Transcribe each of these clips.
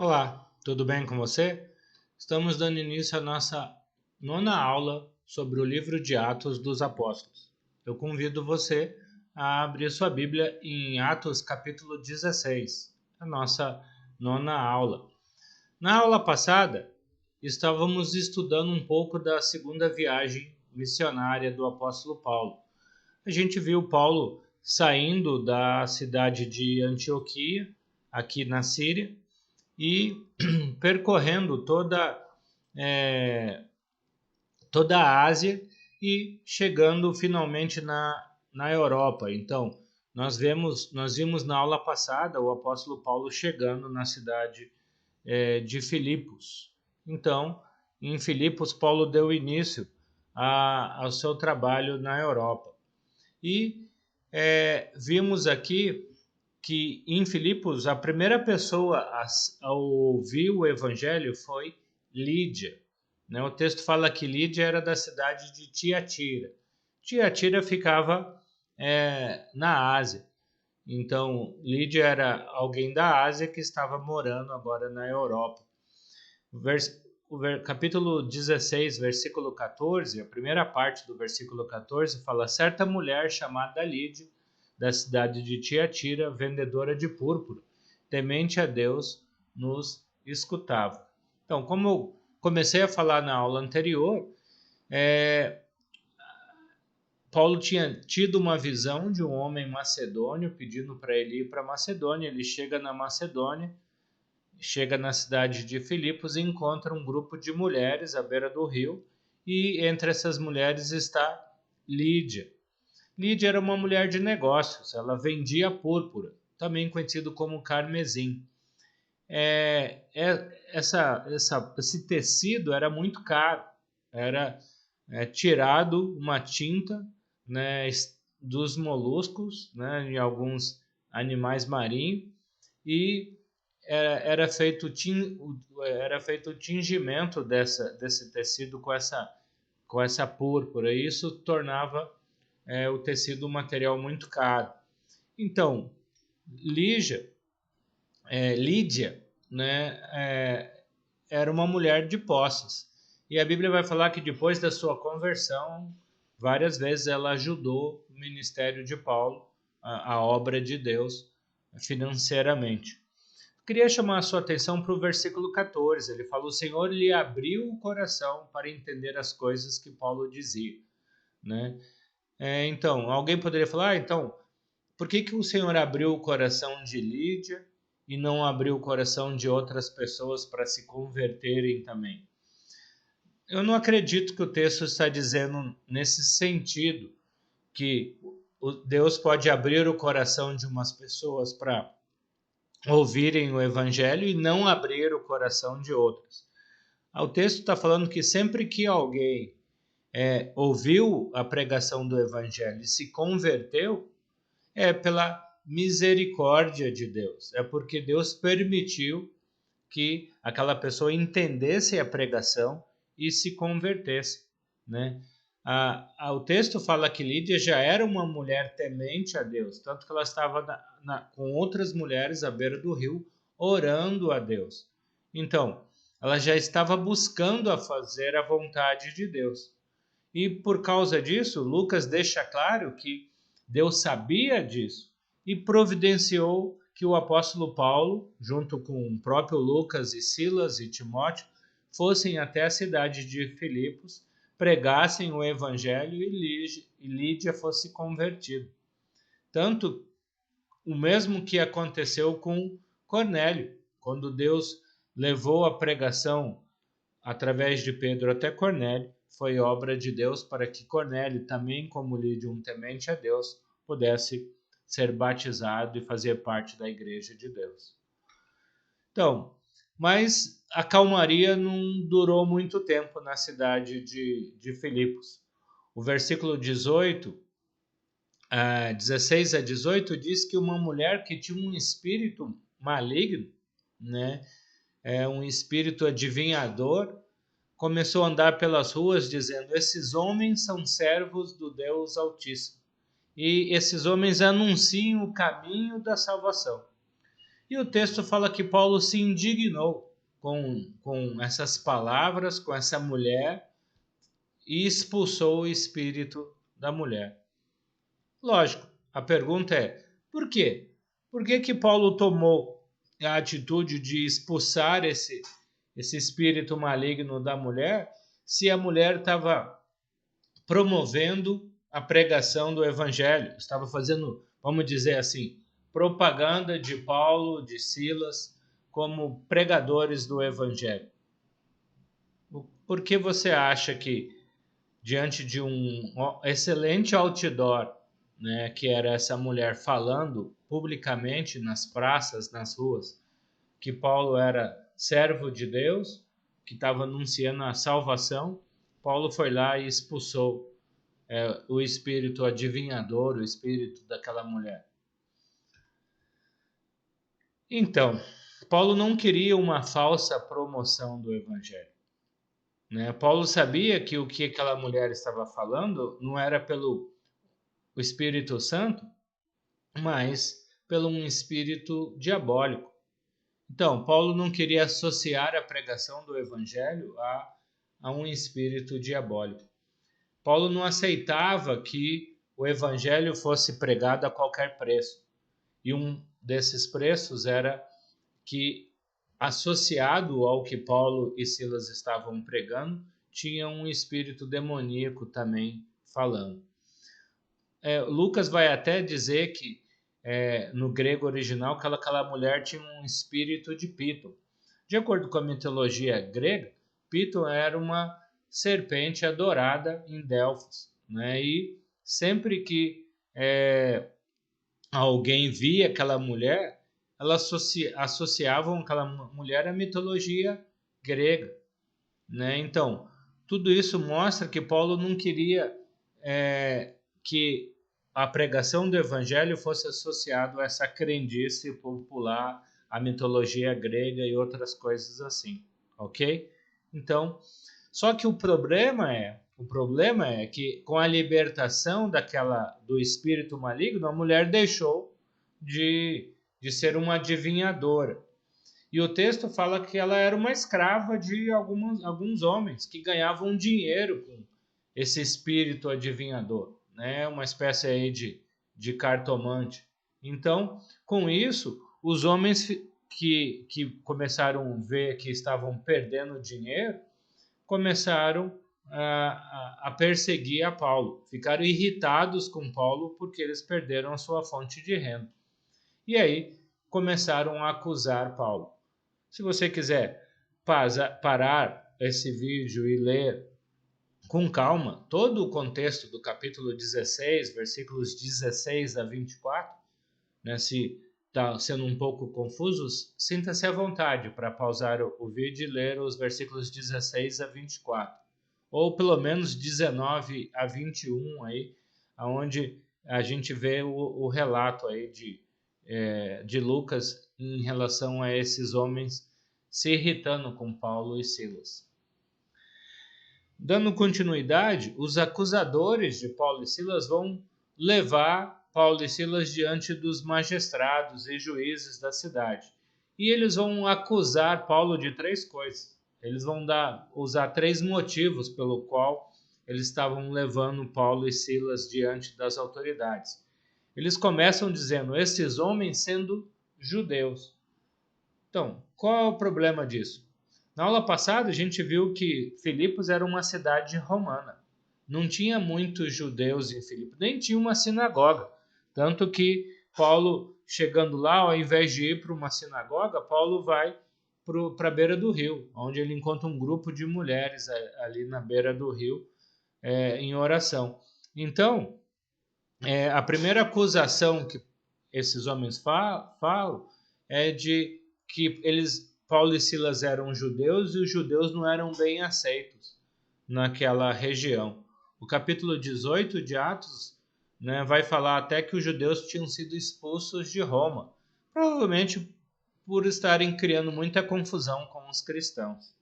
Olá, tudo bem com você? Estamos dando início à nossa nona aula sobre o livro de Atos dos Apóstolos. Eu convido você a abrir sua Bíblia em Atos capítulo 16, a nossa nona aula. Na aula passada, estávamos estudando um pouco da segunda viagem missionária do apóstolo Paulo. A gente viu Paulo saindo da cidade de Antioquia, aqui na Síria, e percorrendo toda a Ásia e chegando finalmente na Europa. Então, nós vimos na aula passada o apóstolo Paulo chegando na cidade de Filipos. Então, em Filipos, Paulo deu início ao seu trabalho na Europa. E vimos aqui que em Filipos a primeira pessoa a ouvir o evangelho foi Lídia. Né? O texto fala que Lídia era da cidade de Tiatira. Tiatira ficava na Ásia. Então, Lídia era alguém da Ásia que estava morando agora na Europa. Capítulo 16, versículo 14, a primeira parte do versículo 14 fala: certa mulher chamada Lídia, da cidade de Tiatira, vendedora de púrpura, temente a Deus, nos escutava. Então, como eu comecei a falar na aula anterior, Paulo tinha tido uma visão de um homem macedônio pedindo para ele ir para Macedônia. Ele chega na Macedônia, chega na cidade de Filipos e encontra um grupo de mulheres à beira do rio, e entre essas mulheres está Lídia. Lídia era uma mulher de negócios, ela vendia púrpura, também conhecido como carmesim. Esse tecido era muito caro, era tirado uma tinta, né, dos moluscos, né, em alguns animais marinhos, e era feito o tingimento desse tecido com essa púrpura, e isso tornava o tecido um material muito caro. Então, Lídia, né, era uma mulher de posses, e a Bíblia vai falar que depois da sua conversão, várias vezes ela ajudou o ministério de Paulo, a obra de Deus, financeiramente. Queria chamar a sua atenção para o versículo 14. Ele fala: o Senhor lhe abriu o coração para entender as coisas que Paulo dizia. Né? Então, alguém poderia falar: então, por que o Senhor abriu o coração de Lídia e não abriu o coração de outras pessoas para se converterem também? Eu não acredito que o texto está dizendo nesse sentido, que Deus pode abrir o coração de umas pessoas para ouvirem o evangelho e não abrir o coração de outros. O texto está falando que sempre que alguém ouviu a pregação do evangelho e se converteu, é pela misericórdia de Deus. É porque Deus permitiu que aquela pessoa entendesse a pregação e se convertesse, né? O texto fala que Lídia já era uma mulher temente a Deus, tanto que ela estava com outras mulheres à beira do rio, orando a Deus. Então, ela já estava buscando a fazer a vontade de Deus. E por causa disso, Lucas deixa claro que Deus sabia disso e providenciou que o apóstolo Paulo, junto com o próprio Lucas e Silas e Timóteo, fossem até a cidade de Filipos, pregassem o evangelho e Lídia fosse convertida. Tanto o mesmo que aconteceu com Cornélio, quando Deus levou a pregação através de Pedro até Cornélio, foi obra de Deus para que Cornélio, também como Lídia, um temente a Deus, pudesse ser batizado e fazer parte da igreja de Deus. Então, mas a calmaria não durou muito tempo na cidade de Filipos. O versículo 16 a 18 diz que uma mulher que tinha um espírito maligno, né, um espírito adivinhador, começou a andar pelas ruas dizendo: esses homens são servos do Deus Altíssimo, e esses homens anunciam o caminho da salvação. E o texto fala que Paulo se indignou com essas palavras, com essa mulher, e expulsou o espírito da mulher. Lógico, a pergunta é, por quê? Por que que Paulo tomou a atitude de expulsar esse espírito maligno da mulher, se a mulher estava promovendo a pregação do evangelho, estava fazendo, vamos dizer assim, propaganda de Paulo, de Silas, como pregadores do evangelho? Por que você acha que, diante de um excelente outdoor, né, que era essa mulher falando publicamente nas praças, nas ruas, que Paulo era servo de Deus, que estava anunciando a salvação, Paulo foi lá e expulsou o espírito adivinhador, o espírito daquela mulher? Então, Paulo não queria uma falsa promoção do evangelho, né? Paulo sabia que o que aquela mulher estava falando não era pelo o Espírito Santo, mas pelo um espírito diabólico. Então, Paulo não queria associar a pregação do evangelho a um espírito diabólico. Paulo não aceitava que o evangelho fosse pregado a qualquer preço. E um desses preços era que, associado ao que Paulo e Silas estavam pregando, tinha um espírito demoníaco também falando. Lucas vai até dizer que no grego original aquela mulher tinha um espírito de Piton. De acordo com a mitologia grega, Piton era uma serpente adorada em Delfos, né? E sempre que alguém via aquela mulher, elas associavam aquela mulher à mitologia grega, né? Então, tudo isso mostra que Paulo não queria que a pregação do evangelho fosse associado a essa crendice popular, à mitologia grega e outras coisas assim, ok? Então, só que o problema é que com a libertação do espírito maligno, a mulher deixou de ser uma adivinhadora. E o texto fala que ela era uma escrava de alguns homens que ganhavam dinheiro com esse espírito adivinhador, né? Uma espécie aí de cartomante. Então, com isso, os homens que começaram a ver que estavam perdendo dinheiro, começaram a perseguir a Paulo. Ficaram irritados com Paulo porque eles perderam a sua fonte de renda. E aí começaram a acusar Paulo. Se você quiser parar esse vídeo e ler com calma todo o contexto do capítulo 16, versículos 16 a 24, né, se está sendo um pouco confuso, sinta-se à vontade para pausar o vídeo e ler os versículos 16 a 24, ou pelo menos 19 a 21, aí, onde a gente vê o relato aí de Lucas em relação a esses homens se irritando com Paulo e Silas. Dando continuidade, os acusadores de Paulo e Silas vão levar Paulo e Silas diante dos magistrados e juízes da cidade. E eles vão acusar Paulo de 3 coisas. Eles vão usar 3 motivos pelo qual eles estavam levando Paulo e Silas diante das autoridades. Eles começam dizendo, esses homens sendo judeus. Então, qual é o problema disso? Na aula passada, a gente viu que Filipos era uma cidade romana. Não tinha muitos judeus em Filipos, nem tinha uma sinagoga. Tanto que Paulo, chegando lá, ao invés de ir para uma sinagoga, Paulo vai para a beira do rio, onde ele encontra um grupo de mulheres ali na beira do rio, em oração. Então, a primeira acusação que esses homens falam é de que Paulo e Silas eram judeus e os judeus não eram bem aceitos naquela região. O capítulo 18 de Atos, né, vai falar até que os judeus tinham sido expulsos de Roma, provavelmente por estarem criando muita confusão com os cristãos.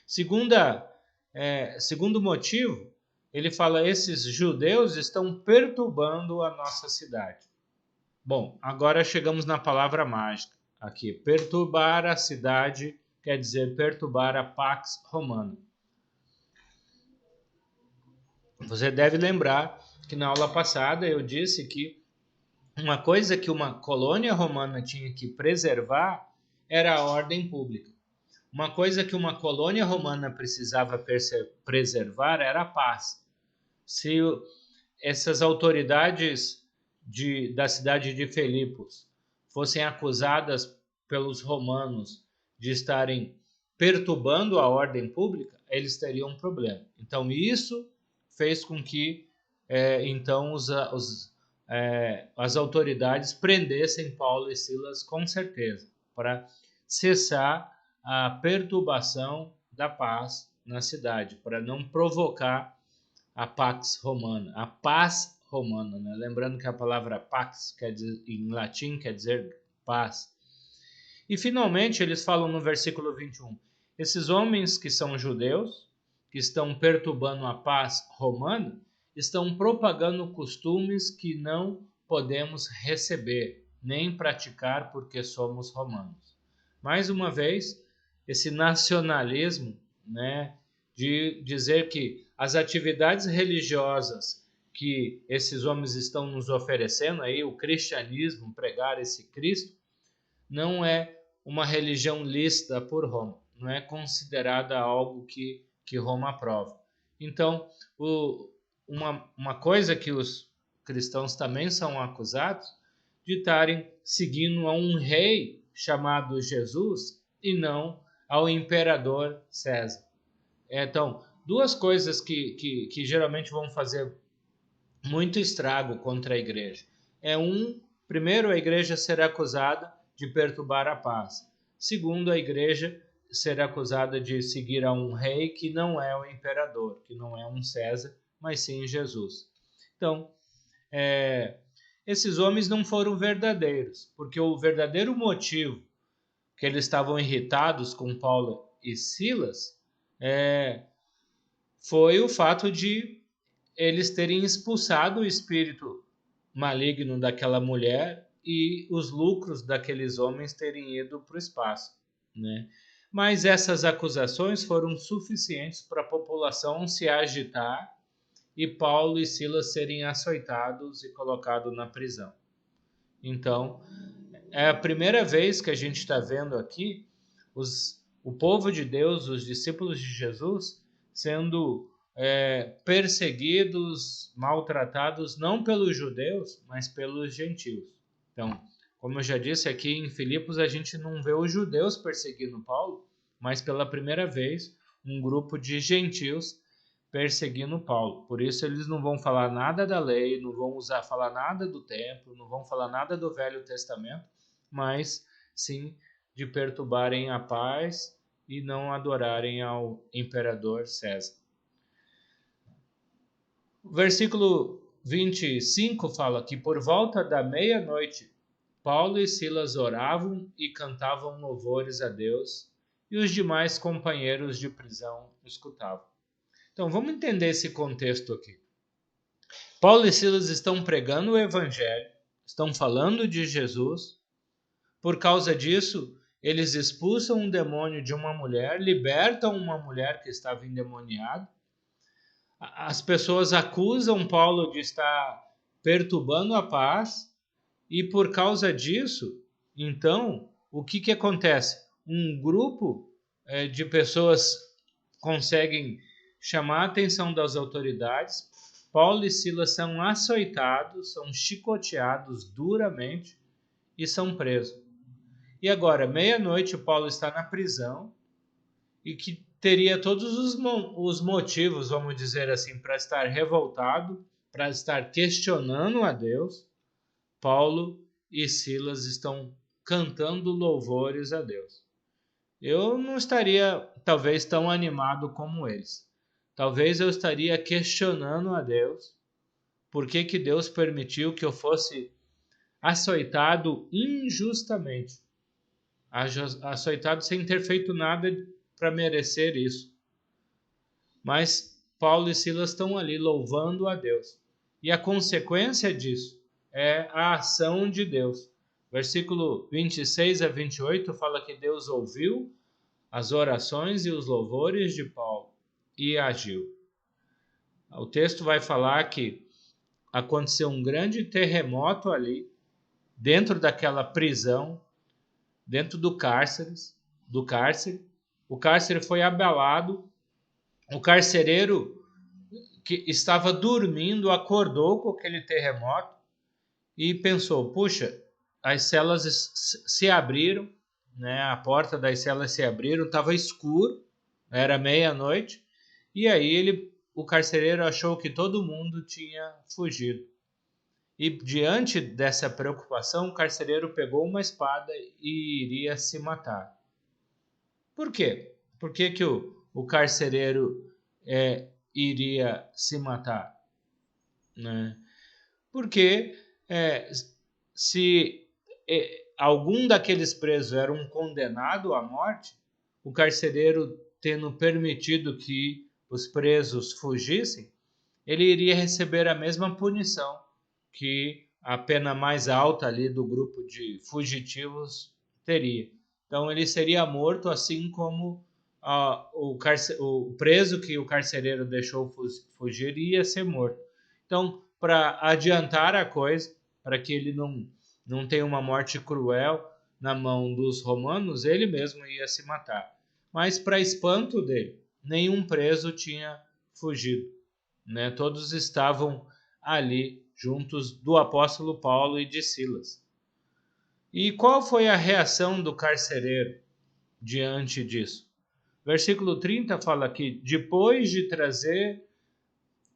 Segundo motivo, ele fala, esses judeus estão perturbando a nossa cidade. Bom, agora chegamos na palavra mágica. Aqui, perturbar a cidade quer dizer perturbar a Pax Romana. Você deve lembrar que na aula passada eu disse que uma coisa que uma colônia romana tinha que preservar era a ordem pública. Uma coisa que uma colônia romana precisava preservar era a paz. Se essas autoridades da cidade de Filipos fossem acusadas pelos romanos de estarem perturbando a ordem pública, eles teriam um problema. Então, isso fez com que então as autoridades prendessem Paulo e Silas com certeza, para cessar a perturbação da paz na cidade, para não provocar a Pax Romana, a paz romana, né? Lembrando que a palavra pax em latim quer dizer paz. E finalmente eles falam no versículo 21, esses homens que são judeus, que estão perturbando a paz romana, estão propagando costumes que não podemos receber, nem praticar porque somos romanos. Mais uma vez, esse nacionalismo, né, de dizer que as atividades religiosas que esses homens estão nos oferecendo, aí o cristianismo, pregar esse Cristo, não é uma religião lícita por Roma, não é considerada algo que Roma aprova. Então, uma coisa que os cristãos também são acusados de estarem seguindo a um rei chamado Jesus e não ao imperador César. Então, duas coisas que geralmente vão fazer muito estrago contra a igreja. Primeiro, a igreja será acusada de perturbar a paz. Segundo, a igreja será acusada de seguir a um rei que não é o imperador, que não é um César, mas sim Jesus. Então, esses homens não foram verdadeiros, porque o verdadeiro motivo que eles estavam irritados com Paulo e Silas foi o fato de eles terem expulsado o espírito maligno daquela mulher e os lucros daqueles homens terem ido para o espaço, né? Mas essas acusações foram suficientes para a população se agitar e Paulo e Silas serem açoitados e colocados na prisão. Então, é a primeira vez que a gente está vendo aqui o povo de Deus, os discípulos de Jesus, sendo perseguidos, maltratados, não pelos judeus, mas pelos gentios. Então, como eu já disse aqui em Filipos, a gente não vê os judeus perseguindo Paulo, mas pela primeira vez, um grupo de gentios perseguindo Paulo. Por isso eles não vão falar nada da lei, não vão falar nada do templo, não vão falar nada do Velho Testamento, mas sim de perturbarem a paz e não adorarem ao imperador César. O versículo 25 fala que por volta da meia-noite, Paulo e Silas oravam e cantavam louvores a Deus, e os demais companheiros de prisão escutavam. Então, vamos entender esse contexto aqui. Paulo e Silas estão pregando o evangelho, estão falando de Jesus. Por causa disso, eles expulsam um demônio de uma mulher, libertam uma mulher que estava endemoniada. As pessoas acusam Paulo de estar perturbando a paz, e por causa disso, então, o que acontece? Um grupo de pessoas conseguem chamar a atenção das autoridades. Paulo e Silas são açoitados, são chicoteados duramente e são presos. E agora, meia-noite, Paulo está na prisão e que teria todos os motivos, vamos dizer assim, para estar revoltado, para estar questionando a Deus. Paulo e Silas estão cantando louvores a Deus. Eu não estaria, talvez, tão animado como eles. Talvez eu estaria questionando a Deus por que Deus permitiu que eu fosse açoitado injustamente. Açoitado sem ter feito nada para merecer isso. Mas Paulo e Silas estão ali louvando a Deus. E a consequência disso é a ação de Deus. Versículo 26 a 28 fala que Deus ouviu as orações e os louvores de Paulo e agiu. O texto vai falar que aconteceu um grande terremoto ali, dentro daquela prisão, dentro do cárcere. O cárcere foi abalado, o carcereiro que estava dormindo acordou com aquele terremoto e pensou, puxa, as celas se abriram, né? A porta das celas se abriram, estava escuro, era meia-noite, e aí o carcereiro achou que todo mundo tinha fugido. E diante dessa preocupação, o carcereiro pegou uma espada e iria se matar. Por quê? Por que que o carcereiro iria se matar? Né? Porque se algum daqueles presos era um condenado à morte, o carcereiro tendo permitido que os presos fugissem, ele iria receber a mesma punição que a pena mais alta ali do grupo de fugitivos teria. Então ele seria morto assim como o preso que o carcereiro deixou fugir ia ser morto. Então, para adiantar a coisa, para que ele não tenha uma morte cruel na mão dos romanos, ele mesmo ia se matar. Mas, para espanto dele, nenhum preso tinha fugido, né? Todos estavam ali juntos do apóstolo Paulo e de Silas. E qual foi a reação do carcereiro diante disso? Versículo 30 fala que depois de trazer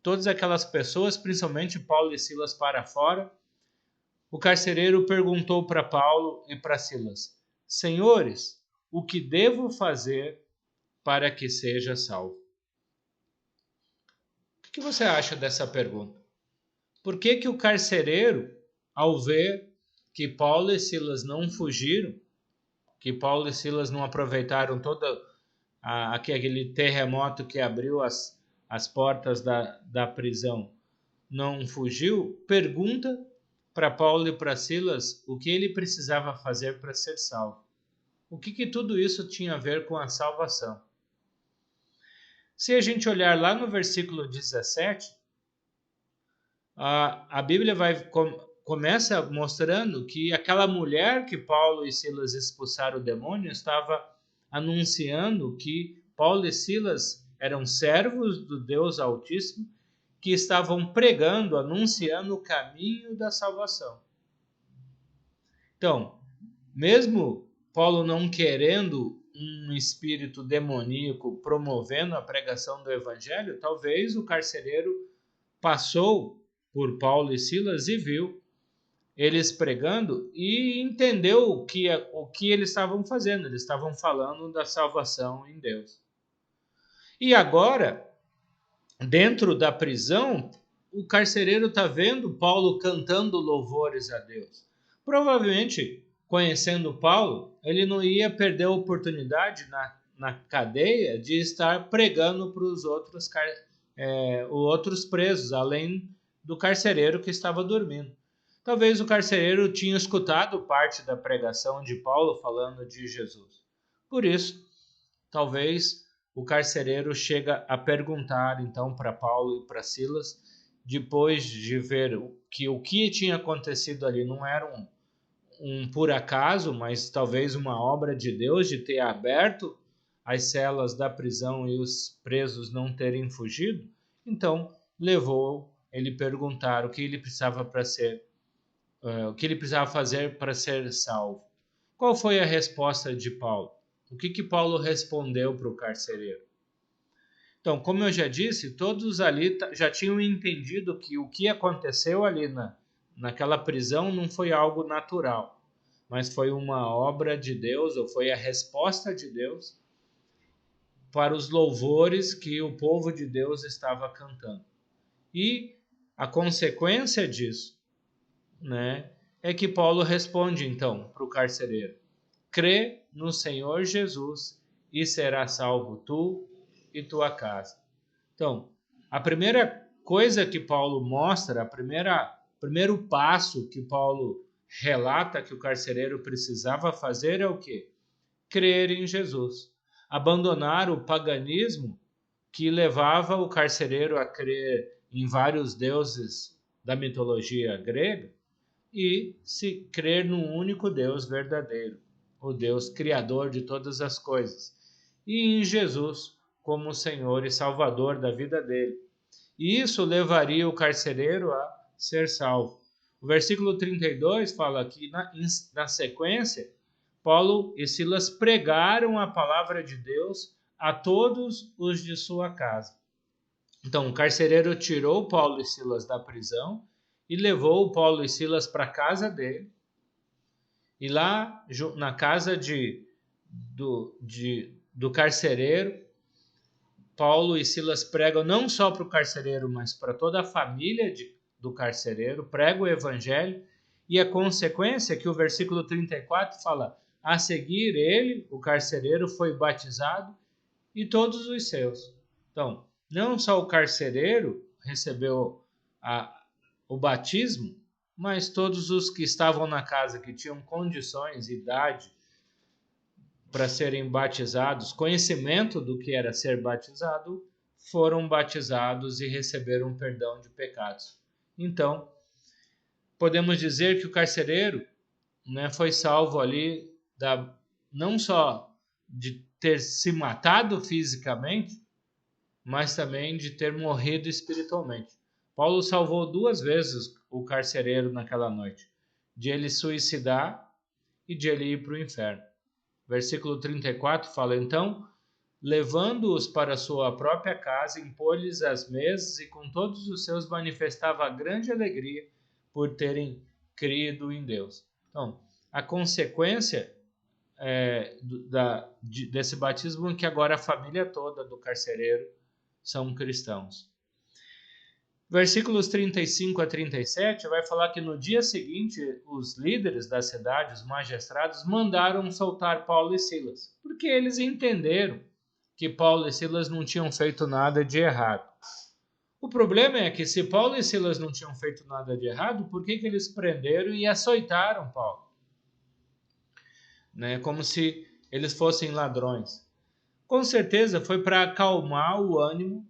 todas aquelas pessoas, principalmente Paulo e Silas, para fora, o carcereiro perguntou para Paulo e para Silas: Senhores, o que devo fazer para que seja salvo? O que você acha dessa pergunta? Por que que o carcereiro, ao ver que Paulo e Silas não fugiram, que Paulo e Silas não aproveitaram todo aquele terremoto que abriu as portas da prisão, não fugiu, pergunta para Paulo e para Silas o que ele precisava fazer para ser salvo. O que tudo isso tinha a ver com a salvação? Se a gente olhar lá no versículo 17, a Bíblia começa mostrando que aquela mulher que Paulo e Silas expulsaram o demônio estava anunciando que Paulo e Silas eram servos do Deus Altíssimo que estavam pregando, anunciando o caminho da salvação. Então, mesmo Paulo não querendo um espírito demoníaco promovendo a pregação do evangelho, talvez o carcereiro passou por Paulo e Silas e viu eles pregando e entendeu o que eles estavam fazendo. Eles estavam falando da salvação em Deus. E agora, dentro da prisão, o carcereiro está vendo Paulo cantando louvores a Deus. Provavelmente, conhecendo Paulo, ele não ia perder a oportunidade na cadeia de estar pregando para os outros presos, além do carcereiro que estava dormindo. Talvez o carcereiro tinha escutado parte da pregação de Paulo falando de Jesus. Por isso, talvez o carcereiro chega a perguntar então para Paulo e para Silas, depois de ver que o que tinha acontecido ali não era um por acaso, mas talvez uma obra de Deus de ter aberto as celas da prisão e os presos não terem fugido, então levou ele perguntar o que ele precisava fazer para ser salvo. Qual foi a resposta de Paulo? O que Paulo respondeu para o carcereiro? Então, como eu já disse, todos ali já tinham entendido que o que aconteceu ali naquela prisão não foi algo natural, mas foi uma obra de Deus, ou foi a resposta de Deus para os louvores que o povo de Deus estava cantando. E a consequência disso, né, é que Paulo responde então para o carcereiro: crê no Senhor Jesus e será salvo tu e tua casa. Então, a primeira coisa que Paulo mostra, a primeira primeiro passo que Paulo relata que o carcereiro precisava fazer é o quê? Crer em Jesus. Abandonar o paganismo que levava o carcereiro a crer em vários deuses da mitologia grega e se crer num único Deus verdadeiro, o Deus criador de todas as coisas, e em Jesus como Senhor e Salvador da vida dele. E isso levaria o carcereiro a ser salvo. O versículo 32 fala que, na sequência, Paulo e Silas pregaram a palavra de Deus a todos os de sua casa. Então, o carcereiro tirou Paulo e Silas da prisão e levou Paulo e Silas para a casa dele. E lá, na casa do carcereiro, Paulo e Silas pregam não só para o carcereiro, mas para toda a família do carcereiro, pregam o evangelho, e a consequência é que o versículo 34 fala: a seguir ele, o carcereiro, foi batizado e todos os seus. Então, não só o carcereiro recebeu o batismo, mas todos os que estavam na casa, que tinham condições, idade para serem batizados, conhecimento do que era ser batizado, foram batizados e receberam perdão de pecados. Então, podemos dizer que o carcereiro, né, foi salvo ali não só de ter se matado fisicamente, mas também de ter morrido espiritualmente. Paulo salvou 2 vezes o carcereiro naquela noite, de ele suicidar e de ele ir para o inferno. Versículo 34 fala: então, levando-os para sua própria casa, impôs-lhes as mesas e com todos os seus manifestava grande alegria por terem crido em Deus. Então, a consequência desse batismo é que agora a família toda do carcereiro são cristãos. Versículos 35 a 37 vai falar que no dia seguinte os líderes da cidade, os magistrados, mandaram soltar Paulo e Silas, porque eles entenderam que Paulo e Silas não tinham feito nada de errado. O problema é que se Paulo e Silas não tinham feito nada de errado, por que eles prenderam e açoitaram Paulo? Né? Como se eles fossem ladrões. Com certeza foi para acalmar o ânimo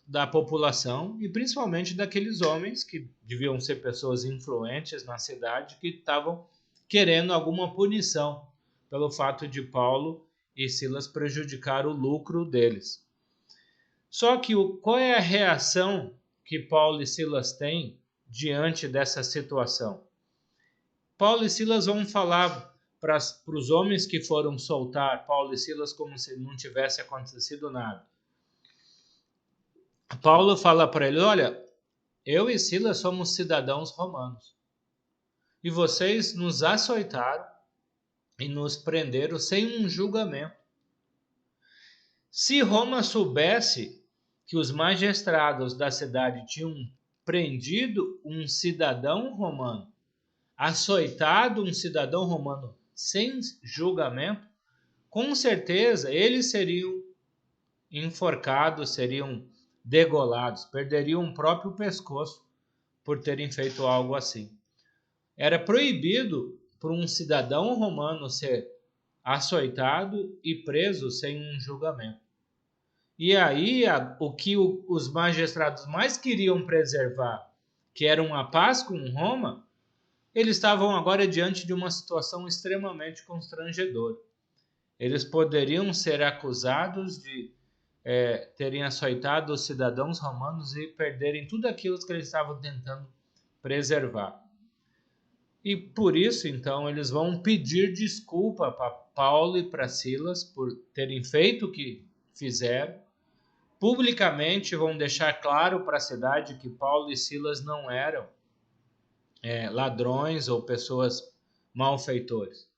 da população e principalmente daqueles homens que deviam ser pessoas influentes na cidade que estavam querendo alguma punição pelo fato de Paulo e Silas prejudicar o lucro deles. Só que qual é a reação que Paulo e Silas têm diante dessa situação? Paulo e Silas vão falar para os homens que foram soltar Paulo e Silas como se não tivesse acontecido nada. Paulo fala para eles: olha, eu e Silas somos cidadãos romanos e vocês nos açoitaram e nos prenderam sem um julgamento. Se Roma soubesse que os magistrados da cidade tinham prendido um cidadão romano, açoitado um cidadão romano sem julgamento, com certeza eles seriam enforcados, seriam degolados, perderiam o próprio pescoço por terem feito algo assim. Era proibido por um cidadão romano ser açoitado e preso sem um julgamento. E aí, o que os magistrados mais queriam preservar, que era uma paz com Roma, eles estavam agora diante de uma situação extremamente constrangedora. Eles poderiam ser acusados de terem açoitado os cidadãos romanos e perderem tudo aquilo que eles estavam tentando preservar. E por isso, então, eles vão pedir desculpa para Paulo e para Silas por terem feito o que fizeram. Publicamente vão deixar claro para a cidade que Paulo e Silas não eram ladrões ou pessoas malfeitores.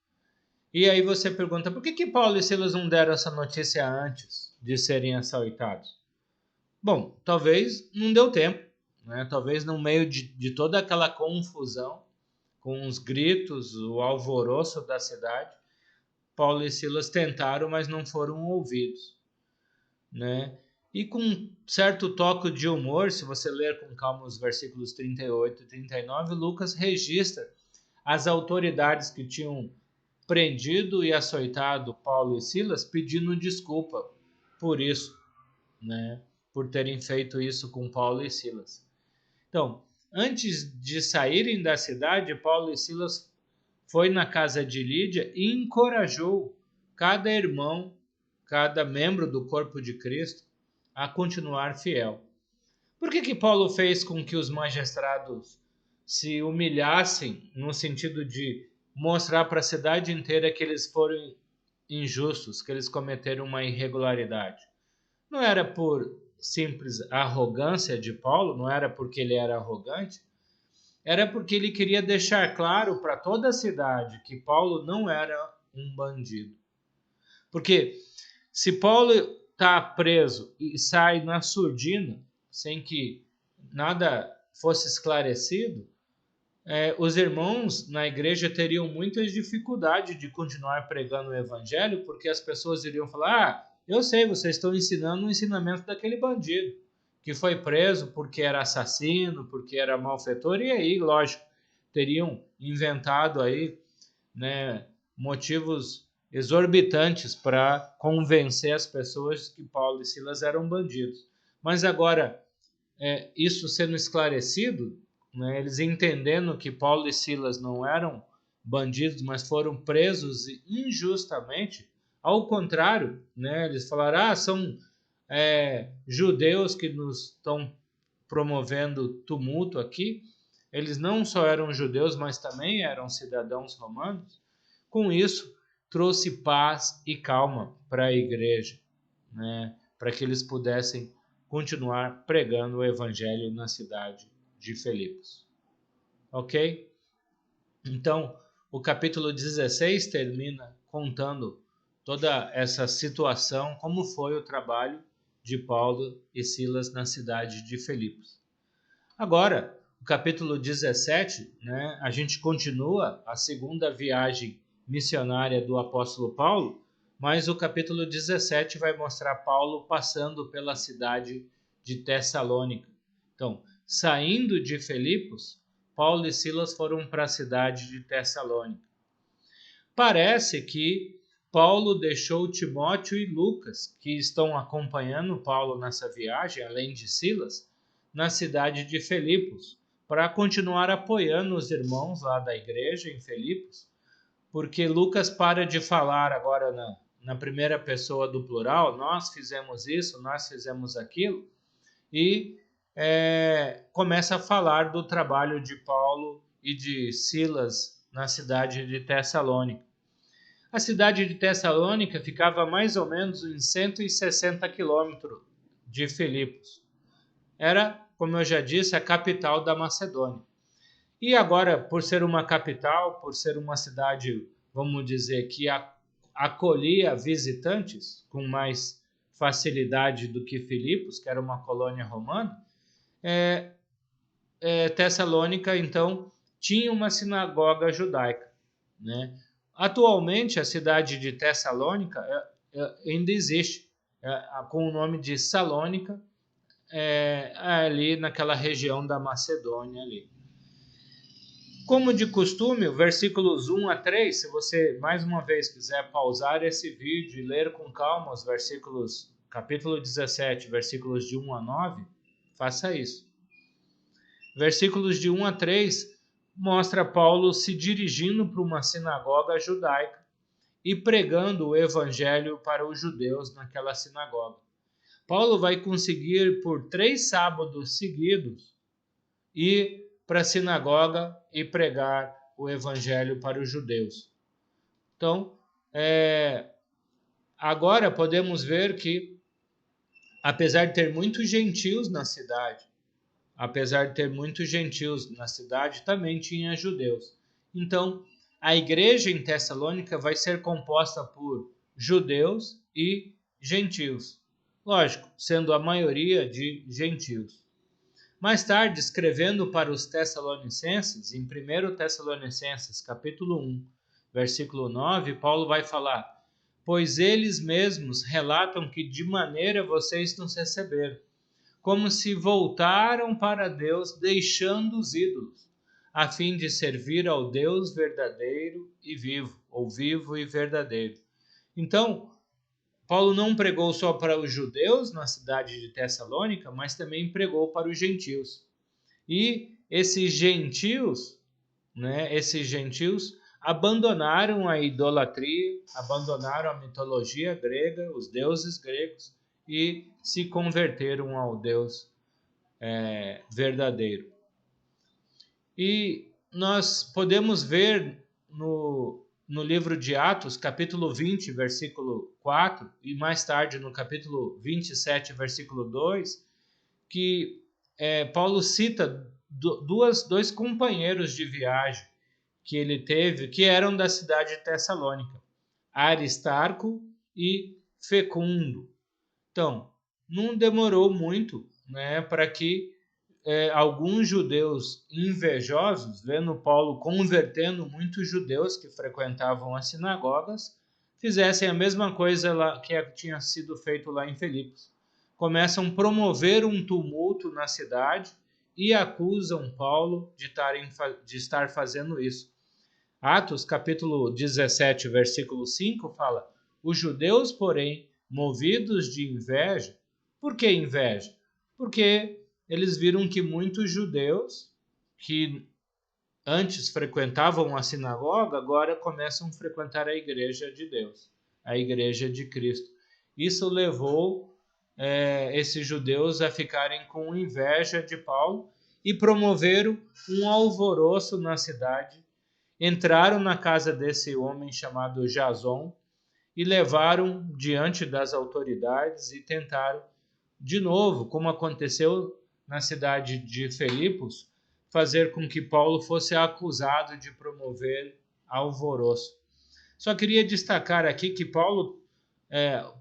E aí você pergunta, por que Paulo e Silas não deram essa notícia antes de serem açoitados? Bom, talvez não deu tempo, né? Talvez no meio de toda aquela confusão, com os gritos, o alvoroço da cidade, Paulo e Silas tentaram, mas não foram ouvidos, né? E com um certo toque de humor, se você ler com calma os versículos 38 e 39, Lucas registra as autoridades que tinham prendido e açoitado Paulo e Silas pedindo desculpa por isso, né? Por terem feito isso com Paulo e Silas. Então, antes de saírem da cidade, Paulo e Silas foi na casa de Lídia e encorajou cada irmão, cada membro do corpo de Cristo a continuar fiel. Por que Paulo fez com que os magistrados se humilhassem no sentido de mostrar para a cidade inteira que eles foram injustos, que eles cometeram uma irregularidade? Não era por simples arrogância de Paulo, não era porque ele era arrogante, era porque ele queria deixar claro para toda a cidade que Paulo não era um bandido. Porque se Paulo está preso e sai na surdina, sem que nada fosse esclarecido, os irmãos na igreja teriam muitas dificuldades de continuar pregando o evangelho, porque as pessoas iriam falar: eu sei, vocês estão ensinando o ensinamento daquele bandido, que foi preso porque era assassino, porque era malfeitor, e aí, lógico, teriam inventado aí, né, motivos exorbitantes para convencer as pessoas que Paulo e Silas eram bandidos. Mas agora, isso sendo esclarecido, né, eles entendendo que Paulo e Silas não eram bandidos, mas foram presos injustamente, ao contrário, né, eles falaram: são judeus que nos estão promovendo tumulto aqui. Eles não só eram judeus, mas também eram cidadãos romanos. Com isso, trouxe paz e calma para a igreja, né? Para que eles pudessem continuar pregando o evangelho na cidade de Filipos. Ok? Então, o capítulo 16 termina contando toda essa situação, como foi o trabalho de Paulo e Silas na cidade de Filipos. Agora, o capítulo 17, né, a gente continua a segunda viagem missionária do apóstolo Paulo, mas o capítulo 17 vai mostrar Paulo passando pela cidade de Tessalônica. Então, saindo de Filipos, Paulo e Silas foram para a cidade de Tessalônica. Parece que Paulo deixou Timóteo e Lucas, que estão acompanhando Paulo nessa viagem, além de Silas, na cidade de Filipos, para continuar apoiando os irmãos lá da igreja em Filipos, porque Lucas para de falar agora na primeira pessoa do plural: nós fizemos isso, nós fizemos aquilo, e começa a falar do trabalho de Paulo e de Silas na cidade de Tessalônica. A cidade de Tessalônica ficava mais ou menos em 160 quilômetros de Filipos. Era, como eu já disse, a capital da Macedônia. E agora, por ser uma capital, por ser uma cidade, vamos dizer, que acolhia visitantes com mais facilidade do que Filipos, que era uma colônia romana, Tessalônica, então, tinha uma sinagoga judaica, né? Atualmente, a cidade de Tessalônica ainda existe, com o nome de Salônica, ali naquela região da Macedônia ali. Como de costume, versículos 1 a 3, se você mais uma vez quiser pausar esse vídeo e ler com calma os versículos, capítulo 17, versículos de 1 a 9, faça isso. Versículos de 1 a 3 mostra Paulo se dirigindo para uma sinagoga judaica e pregando o evangelho para os judeus naquela sinagoga. Paulo vai conseguir por 3 sábados seguidos ir para a sinagoga e pregar o evangelho para os judeus. Então, agora podemos ver que, apesar de ter muitos gentios na cidade, também tinha judeus. Então, a igreja em Tessalônica vai ser composta por judeus e gentios. Lógico, sendo a maioria de gentios. Mais tarde, escrevendo para os Tessalonicenses, em 1 Tessalonicenses, capítulo 1, versículo 9, Paulo vai falar: pois eles mesmos relatam que de maneira vocês nos receberam, como se voltaram para Deus deixando os ídolos, a fim de servir ao Deus verdadeiro e vivo, ou vivo e verdadeiro. Então, Paulo não pregou só para os judeus na cidade de Tessalônica, mas também pregou para os gentios. E esses gentios abandonaram a idolatria, abandonaram a mitologia grega, os deuses gregos, e se converteram ao Deus verdadeiro. E nós podemos ver no livro de Atos, capítulo 20, versículo 4, e mais tarde no capítulo 27, versículo 2, que Paulo cita dois companheiros de viagem que ele teve, que eram da cidade de Tessalônica, Aristarco e Fecundo. Então, não demorou muito, para que alguns judeus invejosos, vendo Paulo convertendo muitos judeus que frequentavam as sinagogas, fizessem a mesma coisa lá, que tinha sido feito lá em Filipos. Começam a promover um tumulto na cidade e acusam Paulo de estar fazendo isso. Atos, capítulo 17, versículo 5, fala: os judeus, porém, movidos de inveja. Por que inveja? Porque eles viram que muitos judeus que antes frequentavam a sinagoga, agora começam a frequentar a igreja de Deus, a igreja de Cristo. Isso levou esses judeus a ficarem com inveja de Paulo e promoveram um alvoroço na cidade. Entraram na casa desse homem chamado Jason e levaram diante das autoridades e tentaram, de novo, como aconteceu na cidade de Filipos, fazer com que Paulo fosse acusado de promover alvoroço. Só queria destacar aqui que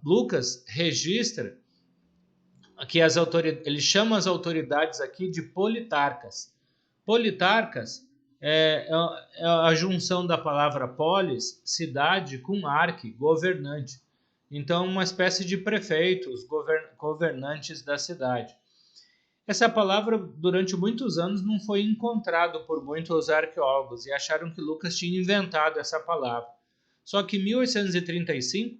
Lucas registra que ele chama as autoridades aqui de politarcas. Politarcas é a junção da palavra polis, cidade, com arque, governante. Então, uma espécie de prefeitos, governantes da cidade. Essa palavra, durante muitos anos, não foi encontrada por muitos arqueólogos e acharam que Lucas tinha inventado essa palavra. Só que em 1835,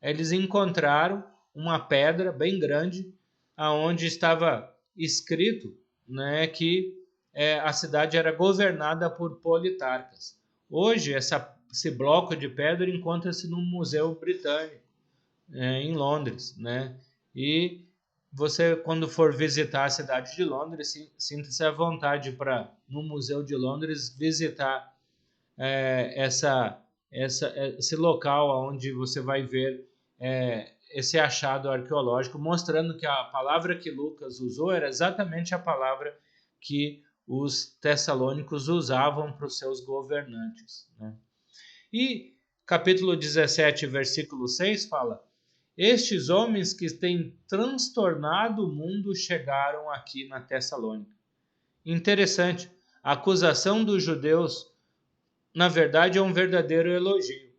eles encontraram uma pedra bem grande, onde estava escrito, que a cidade era governada por politarcas. Hoje, esse bloco de pedra encontra-se no Museu Britânico, em Londres, E você, quando for visitar a cidade de Londres, sinta-se à vontade para, no Museu de Londres, visitar esse local onde você vai ver esse achado arqueológico, mostrando que a palavra que Lucas usou era exatamente a palavra que os tessalônicos usavam para os seus governantes. E capítulo 17, versículo 6 fala: estes homens que têm transtornado o mundo chegaram aqui na Tessalônica. Interessante, a acusação dos judeus, na verdade, é um verdadeiro elogio.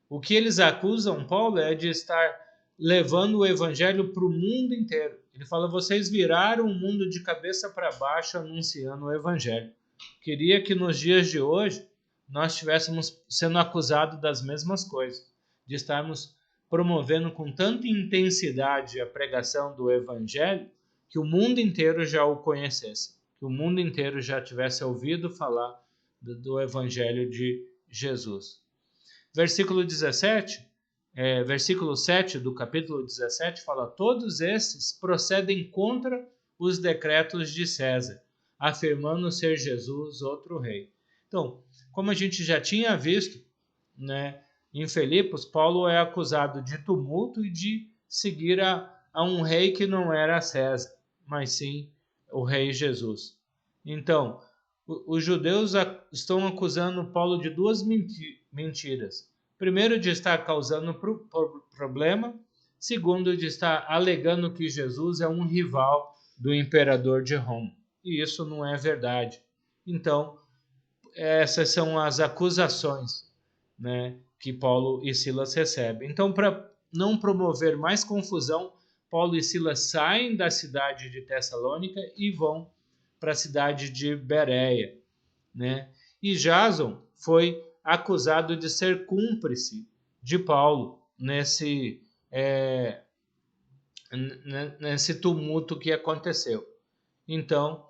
O que eles acusam Paulo é de estar levando o evangelho para o mundo inteiro. Ele fala: vocês viraram o mundo de cabeça para baixo anunciando o evangelho. Queria que nos dias de hoje nós estivéssemos sendo acusados das mesmas coisas, de estarmos promovendo com tanta intensidade a pregação do evangelho que o mundo inteiro já o conhecesse, que o mundo inteiro já tivesse ouvido falar do evangelho de Jesus. Versículo 7 do capítulo 17 fala: todos estes procedem contra os decretos de César, afirmando ser Jesus outro rei. Então, como a gente já tinha visto, em Filipos, Paulo é acusado de tumulto e de seguir a um rei que não era César, mas sim o rei Jesus. Então, os judeus estão acusando Paulo de duas mentiras. Primeiro, de estar causando problema. Segundo, de estar alegando que Jesus é um rival do imperador de Roma. E isso não é verdade. Então, essas são as acusações, que Paulo e Silas recebem. Então, para não promover mais confusão, Paulo e Silas saem da cidade de Tessalônica e vão para a cidade de Bereia, né? E Jason foi acusado de ser cúmplice de Paulo nesse tumulto que aconteceu. Então,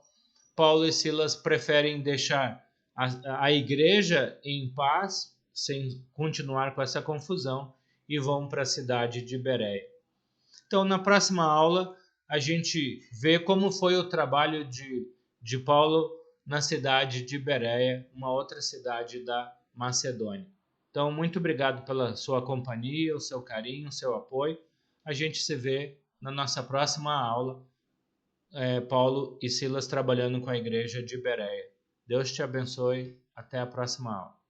Paulo e Silas preferem deixar a igreja em paz, sem continuar com essa confusão, e vão para a cidade de Bereia. Então, na próxima aula, a gente vê como foi o trabalho de Paulo na cidade de Bereia, uma outra cidade da Macedônia. Então, muito obrigado pela sua companhia, o seu carinho, o seu apoio. A gente se vê na nossa próxima aula, Paulo e Silas trabalhando com a igreja de Bereia. Deus te abençoe. Até a próxima aula.